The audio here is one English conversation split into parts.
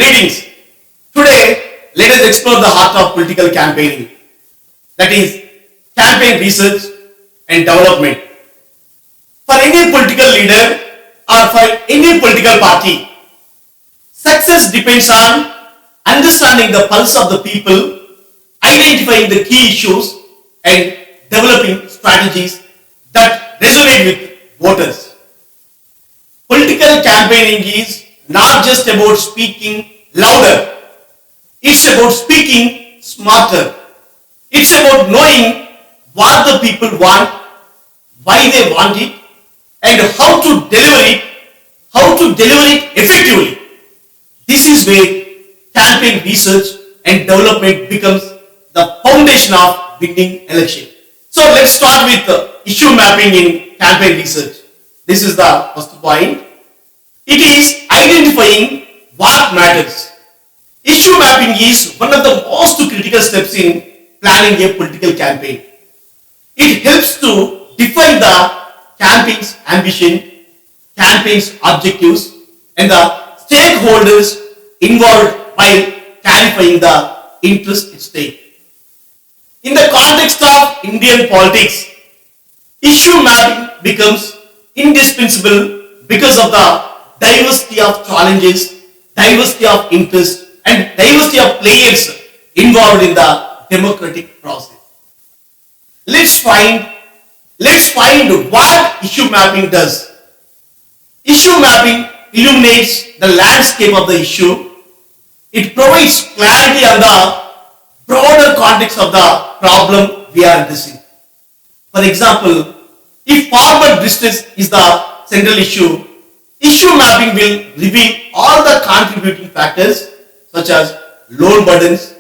Greetings. Today, let us explore the heart of political campaigning, that is, campaign research and development. For any political leader or for any political party, success depends on understanding the pulse of the people, identifying the key issues, and developing strategies that resonate with voters. Political campaigning is not just about speaking louder, it's about speaking smarter. It's about knowing what the people want, why they want it, and how to deliver it effectively. This is where campaign research and development becomes the foundation of winning election. So let's start with issue mapping in campaign research. This is the first point. It is identifying what matters. Issue mapping is one of the most critical steps in planning a political campaign. It helps to define the campaign's ambition, campaign's objectives, and the stakeholders involved while clarifying the interest at stake. In the context of Indian politics, issue mapping becomes indispensable because of the diversity of challenges, diversity of interests, and diversity of players involved in the democratic process. Let's find what issue mapping does. Issue mapping illuminates the landscape of the issue. It provides clarity on the broader context of the problem we are addressing. For example, if farmer distress is the central issue, issue mapping will reveal all the contributing factors such as loan burdens,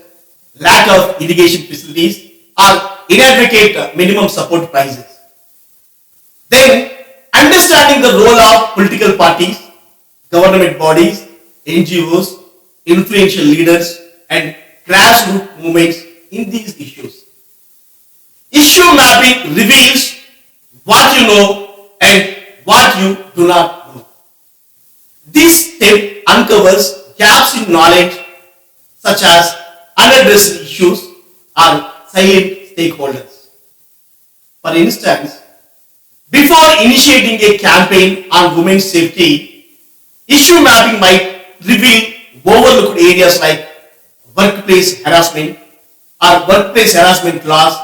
lack of irrigation facilities, or inadequate minimum support prices. Then, understanding the role of political parties, government bodies, NGOs, influential leaders, and grassroots movements in these issues. Issue mapping reveals what you know and what you do not know. This step uncovers gaps in knowledge such as unaddressed issues or silent stakeholders. For instance, before initiating a campaign on women's safety, issue mapping might reveal overlooked areas like workplace harassment or workplace harassment laws,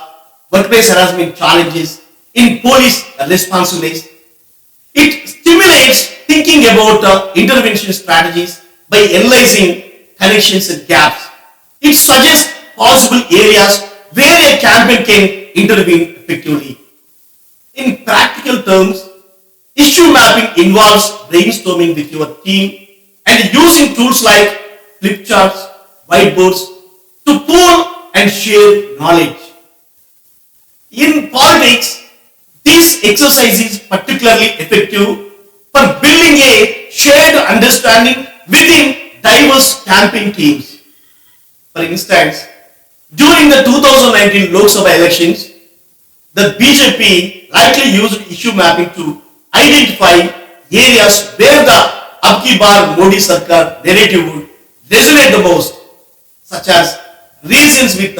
workplace harassment challenges in police responsiveness. It stimulates thinking about intervention strategies by analyzing connections and gaps. It suggests possible areas where a campaign can intervene effectively. In practical terms, issue mapping involves brainstorming with your team and using tools like flip charts, whiteboards to pool and share knowledge. In politics, this exercise is particularly effective for building a shared understanding within diverse campaign teams. For instance, during the 2019 Lok Sabha elections, the BJP likely used issue mapping to identify areas where the Ab Ki Baar Modi Sarkar narrative would resonate the most, such as regions with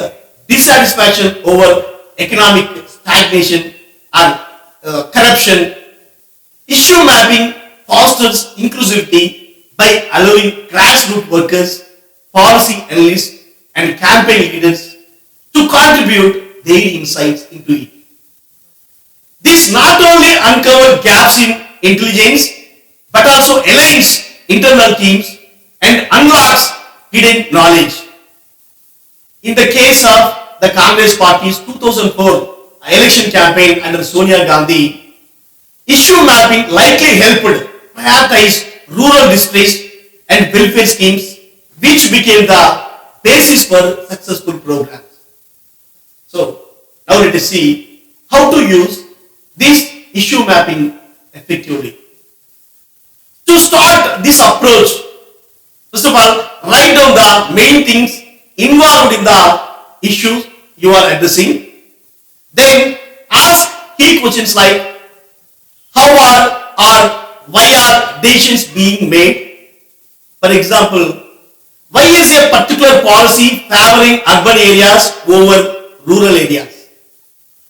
dissatisfaction over economic stagnation and corruption. Issue mapping fosters inclusivity by allowing grassroots workers, policy analysts, and campaign leaders to contribute their insights into it. This not only uncovers gaps in intelligence but also aligns internal teams and unlocks hidden knowledge. In the case of the Congress Party's 2004 election campaign under Sonia Gandhi, issue mapping likely helped prioritize rural districts and welfare schemes, which became the basis for successful programs. So, now let us see how to use this issue mapping effectively. To start this approach, first of all, write down the main things involved in the issues you are addressing. Then ask key questions like how are or why are decisions being made? For example, Why is a particular policy favoring urban areas over rural areas?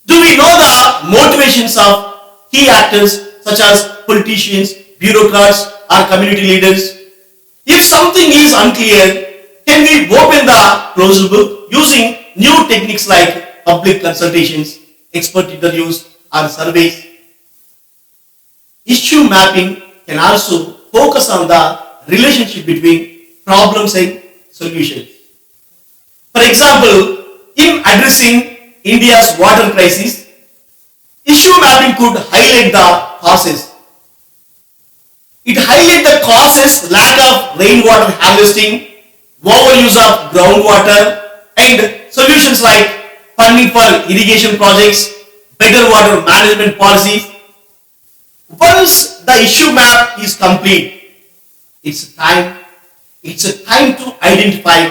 Do we know the motivations of key actors such as politicians, bureaucrats, or community leaders? If something is unclear, can we open the closed book using new techniques like public consultations, expert interviews, or surveys? Issue mapping can also focus on the relationship between problems and solutions. For example, in addressing India's water crisis, issue mapping could highlight the causes. It highlights the causes: lack of rainwater harvesting, overuse of groundwater, and solutions like funding for irrigation projects, better water management policies. Once the issue map is complete, it's a time to identify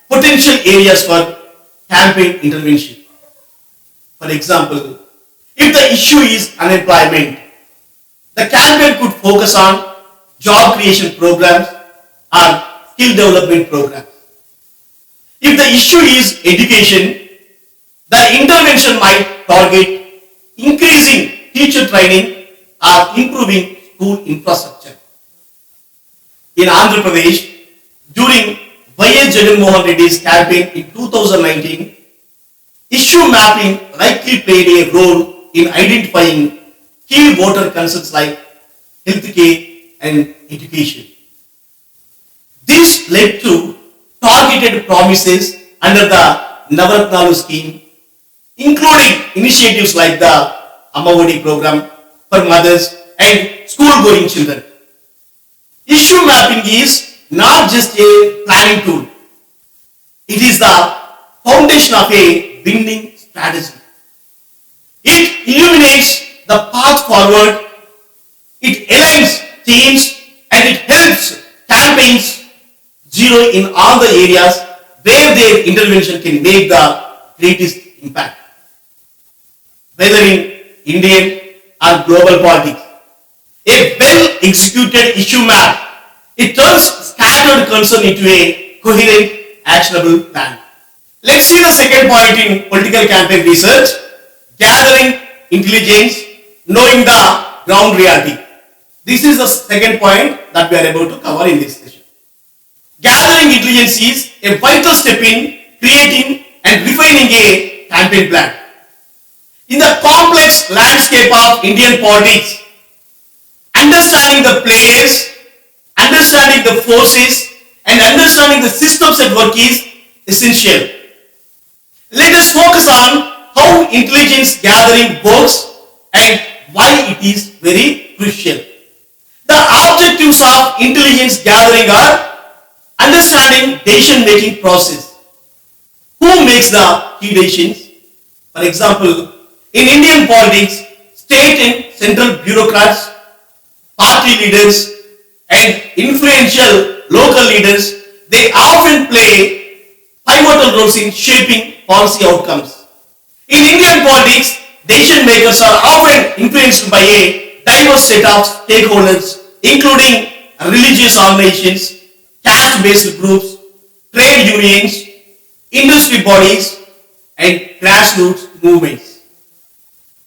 potential areas for campaign intervention. For example, if the issue is unemployment, the campaign could focus on job creation programs or skill development programs. If the issue is education, the intervention might target increasing teacher training or improving school infrastructure. In Andhra Pradesh, during Y.S. Jagannath Reddy's campaign in 2019, issue mapping likely played a role in identifying key voter concerns like healthcare and education. This led to targeted promises under the Navaratnalu scheme, including initiatives like the Amma program for mothers and school-going children. Issue mapping is not just a planning tool. It is the foundation of a winning strategy. It illuminates the path forward, it aligns teams, and it helps campaigns zero in all the areas where their intervention can make the greatest impact. Whether in Indian or global politics, a well-executed issue map, it turns scattered concern into a coherent, actionable plan. Let's see the second point in political campaign research: gathering intelligence, knowing the ground reality. This is the second point that we are about to cover in this session. Gathering intelligence is a vital step in creating and refining a campaign plan. In the complex landscape of Indian politics, understanding the players, understanding the forces, and understanding the systems at work is essential. Let us focus on how intelligence gathering works and why it is very crucial. The objectives of intelligence gathering are understanding decision-making process. Who makes the key decisions? For example, in Indian politics, state and central bureaucrats, party leaders, and influential local leaders, they often play pivotal roles in shaping policy outcomes. In Indian politics, decision makers are often influenced by a diverse set of stakeholders, including religious organizations, caste-based groups, trade unions, industry bodies, and grassroots movements.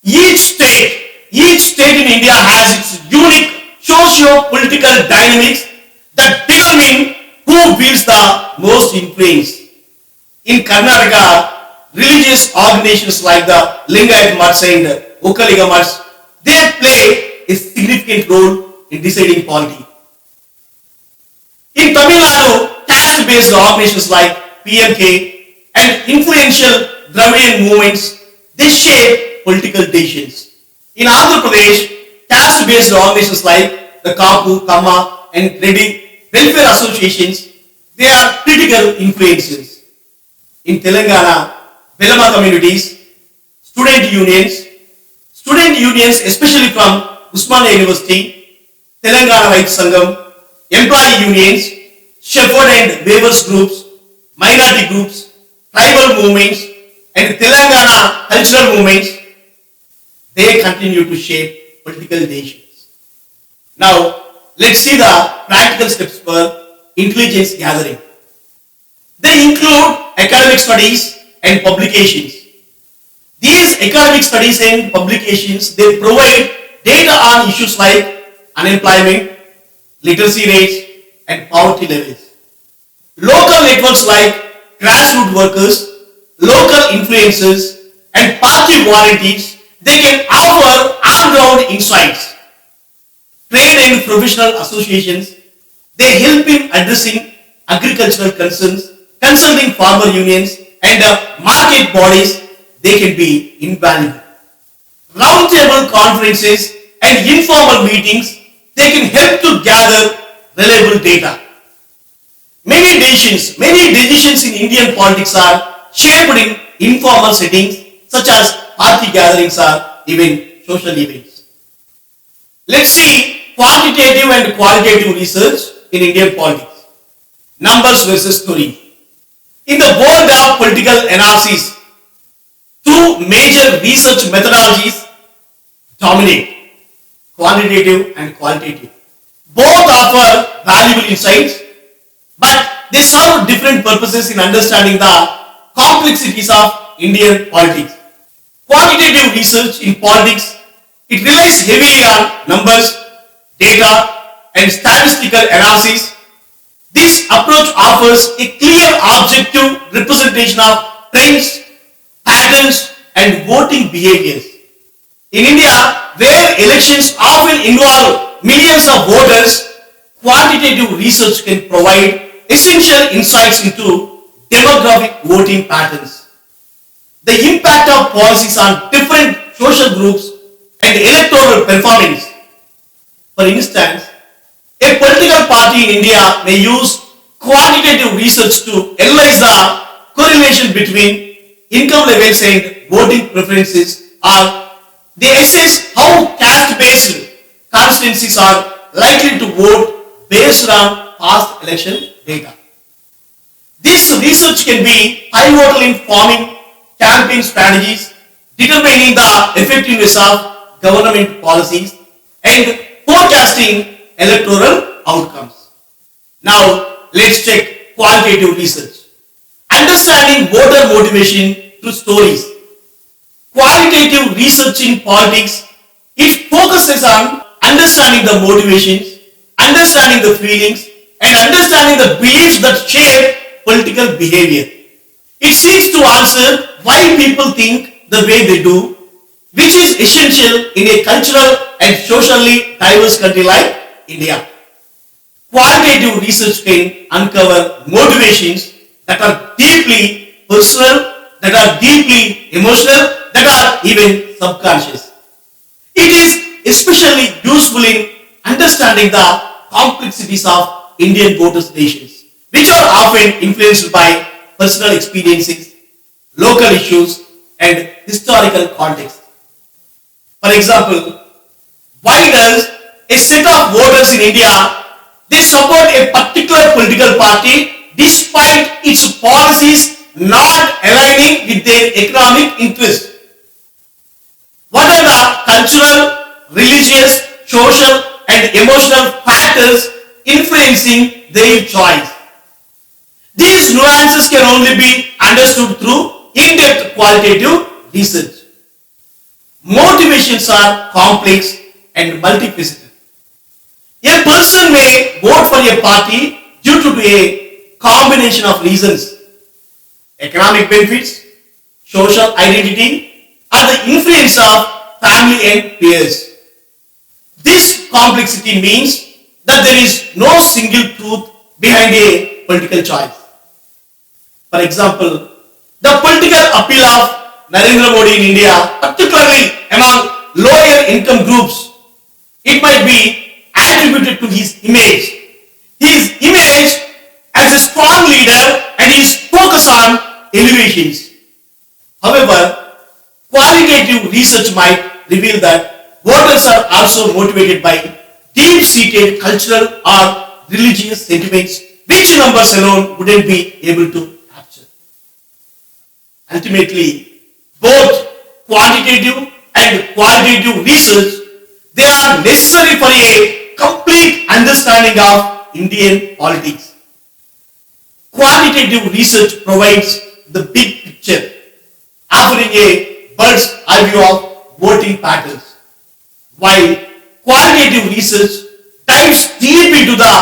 Each state in India has its unique socio-political dynamics that determine who wields the most influence. In Karnataka, religious organizations like the Lingayat Mats and Okkaliga Mats, they play a significant role in deciding polity. In Tamil Nadu, caste-based organizations like PMK and influential Dravidian movements, they shape political decisions. In Andhra Pradesh, caste-based organizations like the Kapu, Kama, and Reddy welfare associations, they are critical influences. In Telangana, Velama communities, student unions especially from Usmania University, Telangana Rights Sangam, employee unions, shepherd and weavers groups, minority groups, tribal movements, and Telangana cultural movements, they continue to shape political decisions. Now, let's see the practical steps for intelligence gathering. They include academic studies and publications. These academic studies and publications, they provide data on issues like unemployment, literacy rates, and poverty levels. Local networks like grassroots workers, local influencers, and party volunteers, they can offer on-ground insights. Trade and professional associations, they help in addressing agricultural concerns, consulting farmer unions, and market bodies, they can be invaluable. Roundtable conferences and informal meetings, they can help to gather reliable data. Many decisions in Indian politics are shaped in informal settings such as party gatherings or even social events. Let's see quantitative and qualitative research in Indian politics. Numbers versus story. In the world of political analysis, two major research methodologies dominate: quantitative and qualitative. Both offer valuable insights, but they serve different purposes in understanding the complexities of Indian politics. Quantitative research in politics, it relies heavily on numbers, data, and statistical analysis. This approach offers a clear objective representation of trends, patterns, and voting behaviors. In India, where elections often involve millions of voters, quantitative research can provide essential insights into demographic voting patterns, the impact of policies on different social groups, and electoral performance. For instance, a political party in India may use quantitative research to analyze the correlation between income levels and voting preferences, or they assess how caste-based constituencies are likely to vote based on past election data. This research can be pivotal in forming campaign strategies, determining the effectiveness of government policies, and forecasting electoral outcomes. Now, let's check qualitative research. Understanding voter motivation through stories. Qualitative research in politics, it focuses on understanding the motivations, understanding the feelings, and understanding the beliefs that shape political behavior. It seeks to answer why people think the way they do, which is essential in a cultural and socially diverse country like India. Qualitative research can uncover motivations that are deeply personal, that are deeply emotional, that are even subconscious. It is especially useful in understanding the complexities of Indian voters' nations, which are often influenced by personal experiences, local issues, and historical context. For example, why does a set of voters in India they support a particular political party despite its policies not aligning with their economic interests? What are the cultural, religious, social, and emotional factors influencing their choice? These nuances can only be understood through in-depth qualitative research. Motivations are complex and multifaceted. A person may vote for a party due to a combination of reasons: economic benefits, social identity, or the influence of family and peers. This complexity means that there is no single truth behind a political choice. For example, the political appeal of Narendra Modi in India, particularly among lower income groups, it might be attributed to his image. His image as a strong leader and his focus on elevations. However, qualitative research might reveal that voters are also motivated by deep-seated cultural or religious sentiments, which numbers alone wouldn't be able to capture. Ultimately, both quantitative and qualitative research, they are necessary for a complete understanding of Indian politics. Quantitative research provides the big picture, offering a bird's eye view of voting patterns, while qualitative research dives deep into the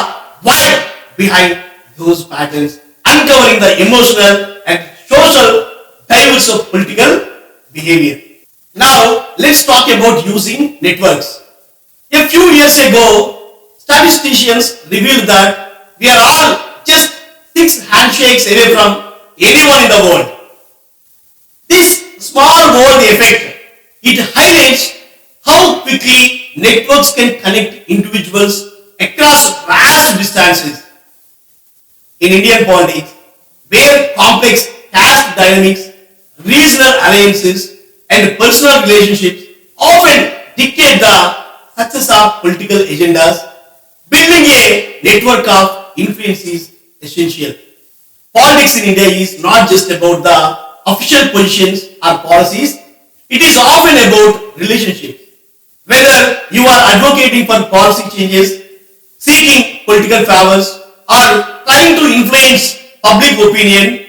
why behind those patterns, uncovering the emotional and social drivers of political behavior. Now, let's talk about using networks. A few years ago, statisticians revealed that we are all just 6 handshakes away from anyone in the world. This small world effect, it highlights how quickly networks can connect individuals across vast distances. In Indian politics, where complex caste dynamics, regional alliances, and personal relationships often dictate the success of political agendas, building a network of influence is essential. Politics in India is not just about the official positions or policies, it is often about relationships. Whether you are advocating for policy changes, seeking political favors, or trying to influence public opinion,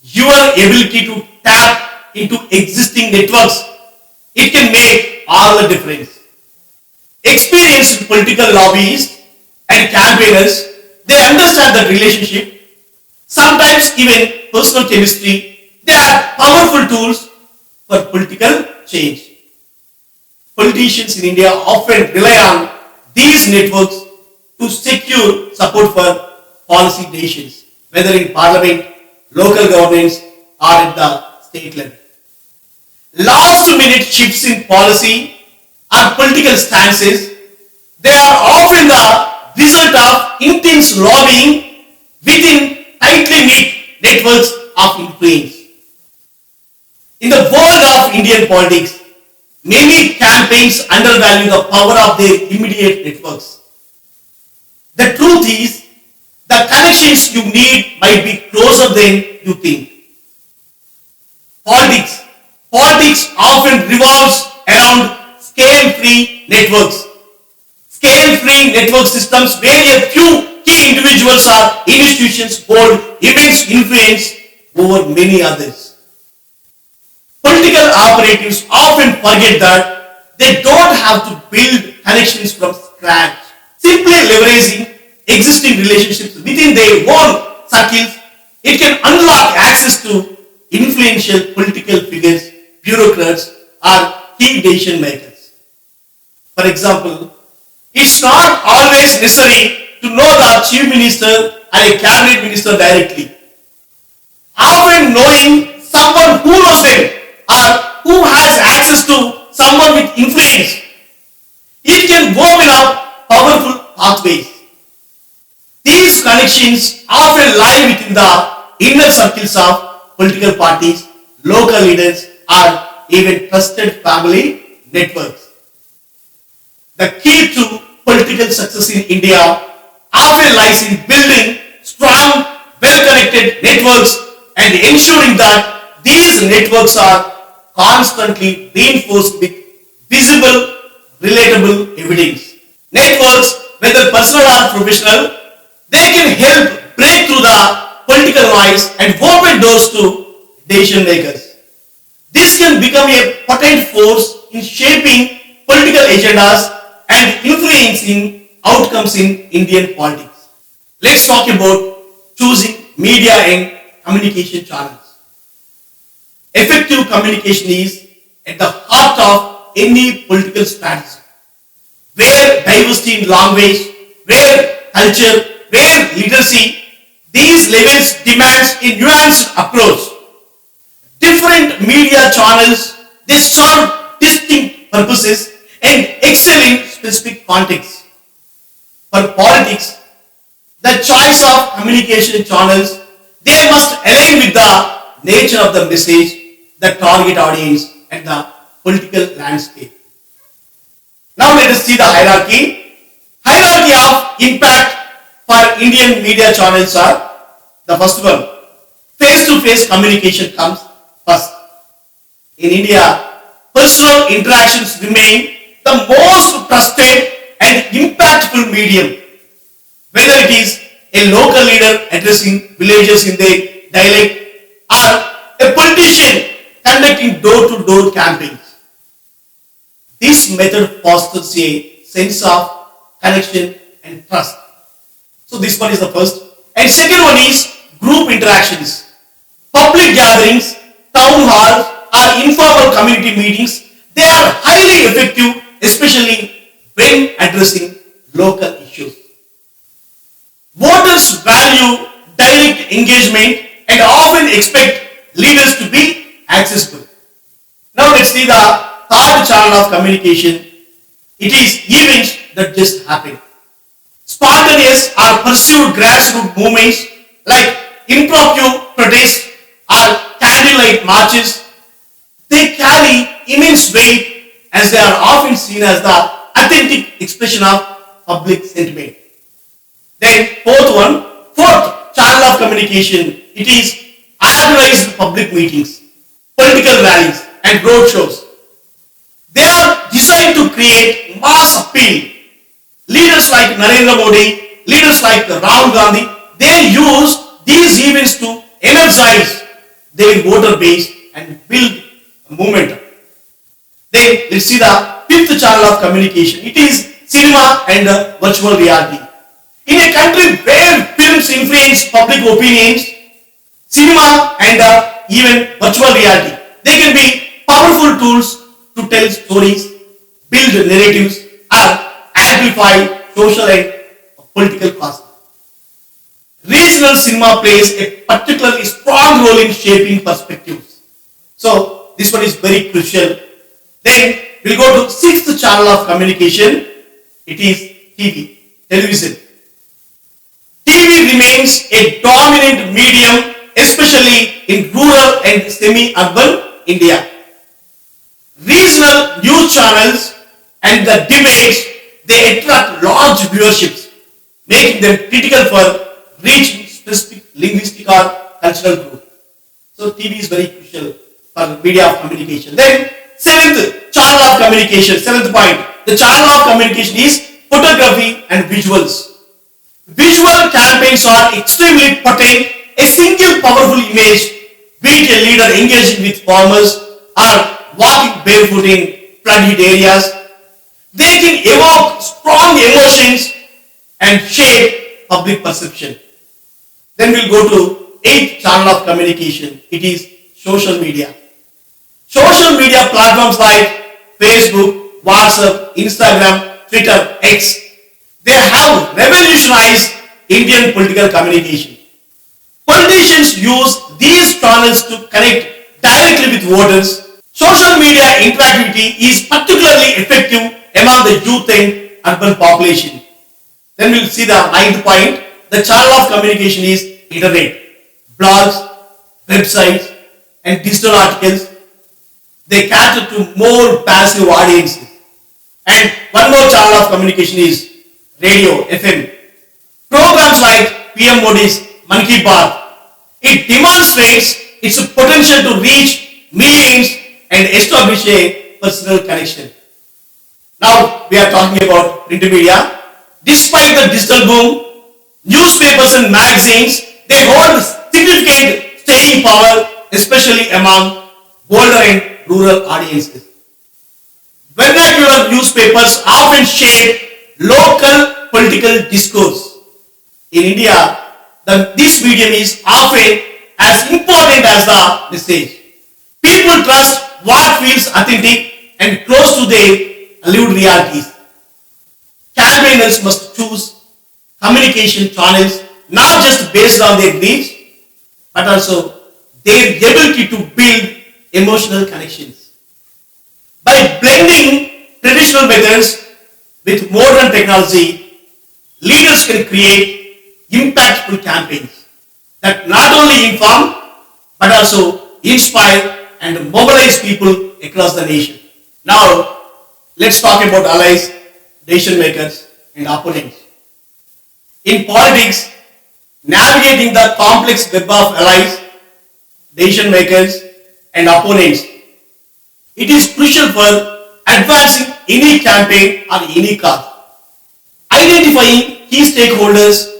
your ability to tap into existing networks, it can make all the difference. Experienced political lobbyists and campaigners, they understand that relationship, sometimes even personal chemistry, they are powerful tools for political change. Politicians in India often rely on these networks to secure support for policy decisions, whether in parliament, local governments, or at the state level. Last minute shifts in policy or political stances, they are often the result of intense lobbying within tightly knit networks of influence. In the world of Indian politics, many campaigns undervalue the power of their immediate networks. The truth is, the connections you need might be closer than you think. Politics often revolves around scale-free networks. Scale-free network systems where a few key individuals or institutions hold immense influence over many others. Political operatives often forget that they don't have to build connections from scratch. Simply leveraging existing relationships within their own circles, it can unlock access to influential political figures, bureaucrats, or key decision makers. For example, it's not always necessary to know the chief minister and a cabinet minister directly. Often knowing someone who knows them or who has access to someone with influence, it can open up powerful pathways. These connections often lie within the inner circles of political parties, local leaders, or even trusted family networks. The key to political success in India often lies in building strong, well-connected networks and ensuring that these networks are constantly reinforced with visible, relatable evidence. Networks, whether personal or professional, they can help break through the political noise and open doors to decision makers. This can become a potent force in shaping political agendas and influencing outcomes in Indian politics. Let's talk about choosing media and communication channels. Effective communication is at the heart of any political strategy. Where diversity in language, where culture, where literacy, these levels demands a nuanced approach. Different media channels, they serve distinct purposes and excel in specific contexts. For politics, the choice of communication channels, they must align with the nature of the message, the target audience, and the political landscape. Now let us see the hierarchy. Hierarchy of impact for Indian media channels are the first one. Face-to-face communication comes first. In India, personal interactions remain the most trusted and impactful medium. Whether it is a local leader addressing villages in their dialect, or a politician conducting door-to-door campaigns. This method fosters a sense of connection and trust. So this one is the first. And second one is group interactions. Public gatherings, town halls, or informal community meetings, they are highly effective, especially when addressing local issues. Voters value direct engagement and often expect leaders to be accessible. Now let's see the third channel of communication. It is events that just happen. Spontaneous or pursued grassroots movements like impromptu protests or candlelight marches, they carry immense weight as they are often seen as the authentic expression of public sentiment. Then fourth channel of communication, it is organized public meetings, political rallies and road shows. They are designed to create mass appeal. Leaders like Narendra Modi, leaders like Rahul Gandhi, they use these events to energize their voter base and build momentum. Then let's see the fifth channel of communication. It is cinema and virtual reality. In a country where films influence public opinions, cinema and even virtual reality, they can be powerful tools to tell stories, build narratives, or amplify social and political causes. Regional cinema plays a particularly strong role in shaping perspectives. So this one is very crucial. Then we'll go to sixth channel of communication. It is TV, television. TV remains a dominant medium, especially in rural and semi-urban India. Regional news channels and the debates, they attract large viewerships, making them critical for reaching specific linguistic or cultural group. So TV is very crucial for media of communication. Then seventh channel of communication, seventh point, the channel of communication is photography and visuals. Visual campaigns are extremely potent. A single powerful image, be it a leader engaging with farmers or walking barefoot in flood-hit areas, they can evoke strong emotions and shape public perception. Then we'll go to eighth channel of communication. It is social media. Social media platforms like Facebook, WhatsApp, Instagram, Twitter, X, they have revolutionized Indian political communication. Politicians use these channels to connect directly with voters. Social media interactivity is particularly effective among the youth and urban population. Then we'll see the ninth point. The channel of communication is internet. Blogs, websites, and digital articles, they cater to more passive audiences. And one more channel of communication is radio, FM. Programs like PM Modi's Man Ki Baat, it demonstrates its potential to reach millions and establish a personal connection. Now we are talking about print media. Despite the digital boom, newspapers and magazines, they hold significant staying power, especially among older and rural audiences. Vernacular newspapers often shape local political discourse. In India, this medium is often as important as the message. People trust what feels authentic and close to their lived realities. Campaigners must choose communication channels not just based on their needs, but also their ability to build emotional connections. By blending traditional methods with modern technology, leaders can create impactful campaigns that not only inform but also inspire and mobilize people across the nation. Now, let's talk about allies, decision makers, and opponents. In politics, navigating the complex web of allies, decision makers, and opponents, it is crucial for advancing any campaign or any cause. Identifying key stakeholders,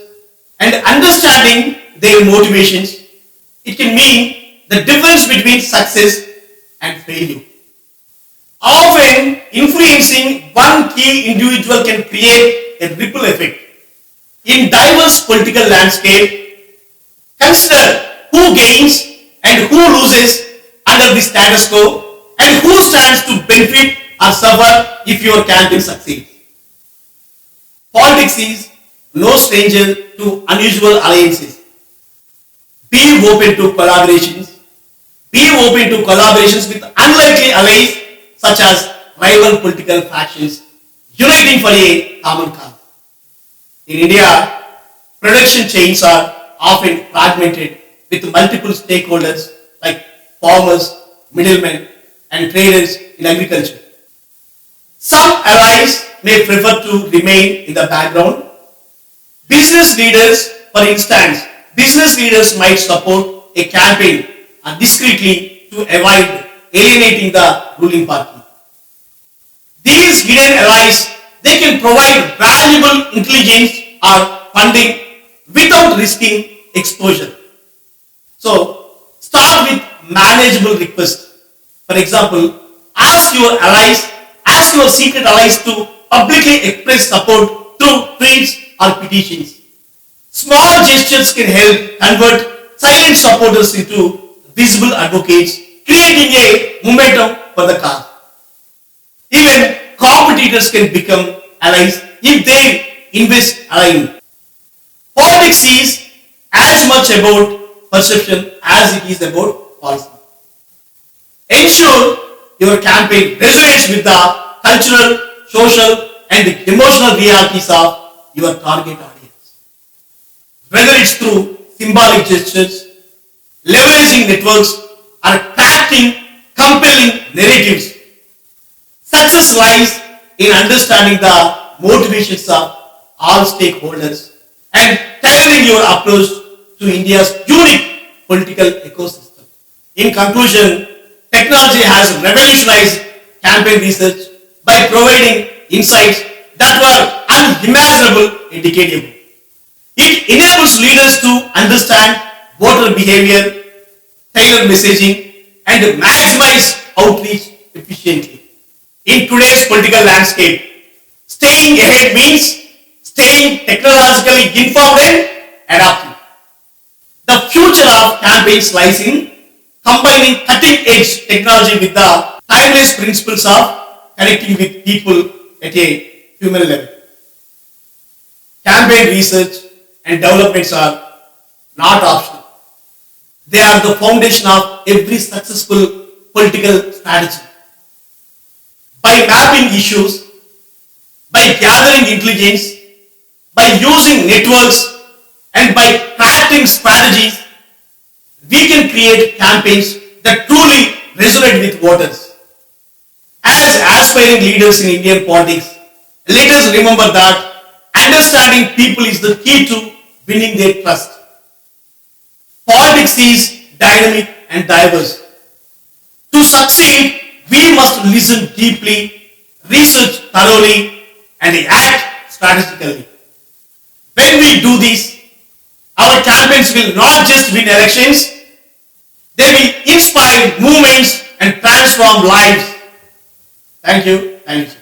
and understanding their motivations, it can mean the difference between success and failure. Often, influencing one key individual can create a ripple effect. In diverse political landscape, consider who gains and who loses under the status quo and who stands to benefit or suffer if your campaign succeeds. Politics is no stranger to unusual alliances. Be open to collaborations. Be open to collaborations with unlikely allies such as rival political factions uniting for a common cause. In India, production chains are often fragmented with multiple stakeholders like farmers, middlemen, and traders in agriculture. Some allies may prefer to remain in the background. Business leaders, for instance, business leaders might support a campaign discreetly to avoid alienating the ruling party. These hidden allies, they can provide valuable intelligence or funding without risking exposure. So, start with manageable requests. For example, ask your secret allies to publicly express support through tweets or petitions. Small gestures can help convert silent supporters into visible advocates, creating a momentum for the cause. Even competitors can become allies if they invest alignment. Politics is as much about perception as it is about policy. Ensure your campaign resonates with the cultural, social, and emotional realities of your target audience. Whether it's through symbolic gestures, leveraging networks, or crafting compelling narratives, success lies in understanding the motivations of all stakeholders and tailoring your approach to India's unique political ecosystem. In conclusion, technology has revolutionized campaign research by providing insights that were unimaginable a decade ago. It enables leaders to understand voter behavior, tailor messaging, and maximize outreach efficiently. In today's political landscape, staying ahead means staying technologically informed and adaptive. The future of campaigns lies in combining cutting-edge technology with the timeless principles of connecting with people at a human level. Campaign research and developments are not optional. They are the foundation of every successful political strategy. By mapping issues, by gathering intelligence, by using networks, and by crafting strategies, we can create campaigns that truly resonate with voters. As aspiring leaders in Indian politics, let us remember that understanding people is the key to winning their trust. Politics is dynamic and diverse. To succeed, we must listen deeply, research thoroughly, and act strategically. When we do this, our campaigns will not just win elections, they will inspire movements and transform lives. Thank you. Thank you.